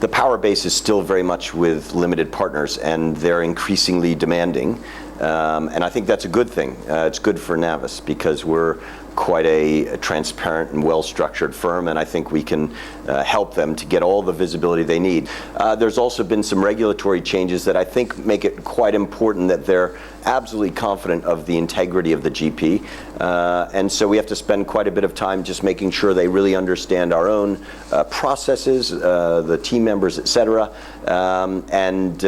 the power base is still very much with limited partners, and they're increasingly demanding. And I think that's a good thing. It's good for Navis because we're quite a transparent and well-structured firm, and I think we can help them to get all the visibility they need. There's also been some regulatory changes that I think make it quite important that they're absolutely confident of the integrity of the GP. And so we have to spend quite a bit of time just making sure they really understand our own processes, the team members, et cetera, and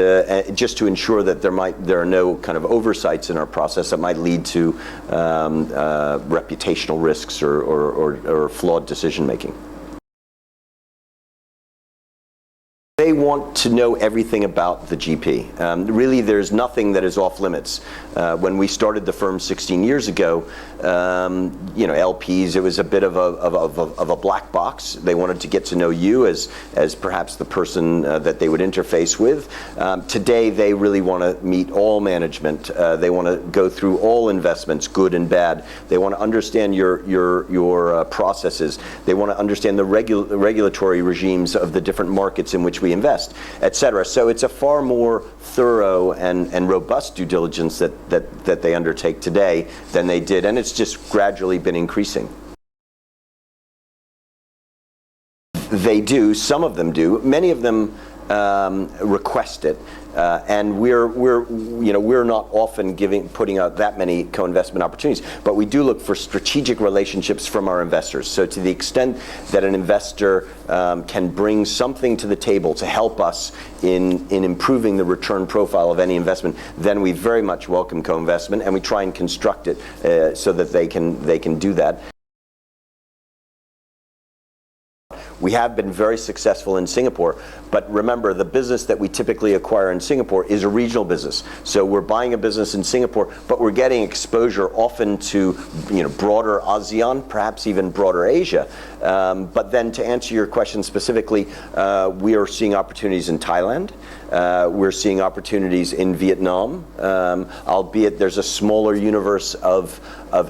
just to ensure that there are no kind of oversights in our process that might lead to reputational risks or flawed decision making. They want to know everything about the GP. Really, there's nothing that is off limits. When we started the firm 16 years ago, LPs, it was a bit of a black box. They wanted to get to know you as perhaps the person that they would interface with. Today, they really want to meet all management. They want to go through all investments, good and bad. They want to understand your processes. They want to understand the regulatory regimes of the different markets in which we invest, et cetera. So it's a far more thorough and robust due diligence that they undertake today than they did, and it's just gradually been increasing. They do, some of them do, many of them request it, and we're not often putting out that many co-investment opportunities, but we do look for strategic relationships from our investors. So to the extent that an investor can bring something to the table to help us in improving the return profile of any investment, then we very much welcome co-investment, and we try and construct it so that they can do that. We have been very successful in Singapore, but remember, the business that we typically acquire in Singapore is a regional business. So we're buying a business in Singapore, but we're getting exposure often to broader ASEAN, perhaps even broader Asia. But then to answer your question specifically, we are seeing opportunities in Thailand. We're seeing opportunities in Vietnam, albeit there's a smaller universe of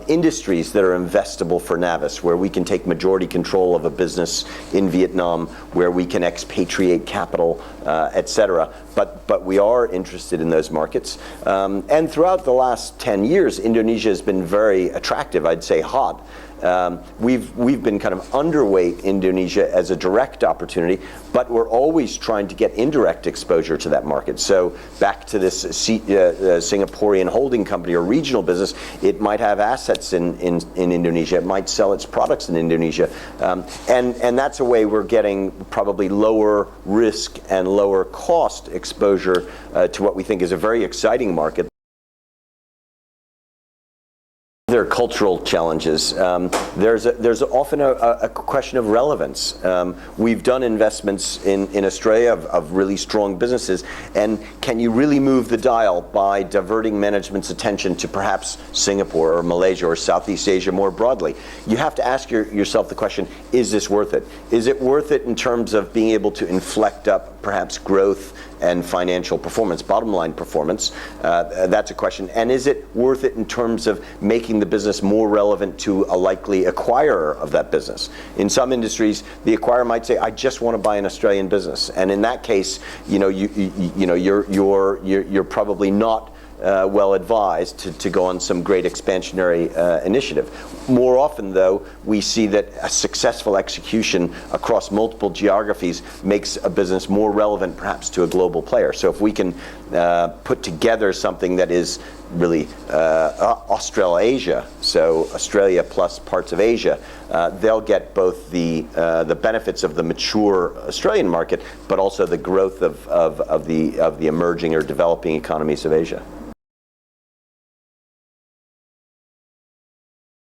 industries that are investable for Navis, where we can take majority control of a business in Vietnam, where we can expatriate capital, et cetera. But we are interested in those markets. And throughout the last 10 years, Indonesia has been very attractive, I'd say hot. We've been kind of underweight Indonesia as a direct opportunity, but we're always trying to get indirect exposure to that market. So back to this Singaporean holding company or regional business, it might have assets in Indonesia, it might sell its products in Indonesia, and that's a way we're getting probably lower risk and lower cost exposure to what we think is a very exciting market. There are cultural challenges. There's often a question of relevance. We've done investments in Australia of really strong businesses, and can you really move the dial by diverting management's attention to perhaps Singapore or Malaysia or Southeast Asia more broadly? You have to ask yourself the question, is this worth it? Is it worth it in terms of being able to inflect up perhaps growth and financial performance, bottom line performance? That's a question. And is it worth it in terms of making the business more relevant to a likely acquirer of that business? In some industries, the acquirer might say, I just want to buy an Australian business. And in that case, you're probably not well advised to go on some great expansionary initiative. More often, though, we see that a successful execution across multiple geographies makes a business more relevant perhaps to a global player. So if we can put together something that is really Australasia, so Australia plus parts of Asia, they'll get both the benefits of the mature Australian market, but also the growth of the emerging or developing economies of Asia.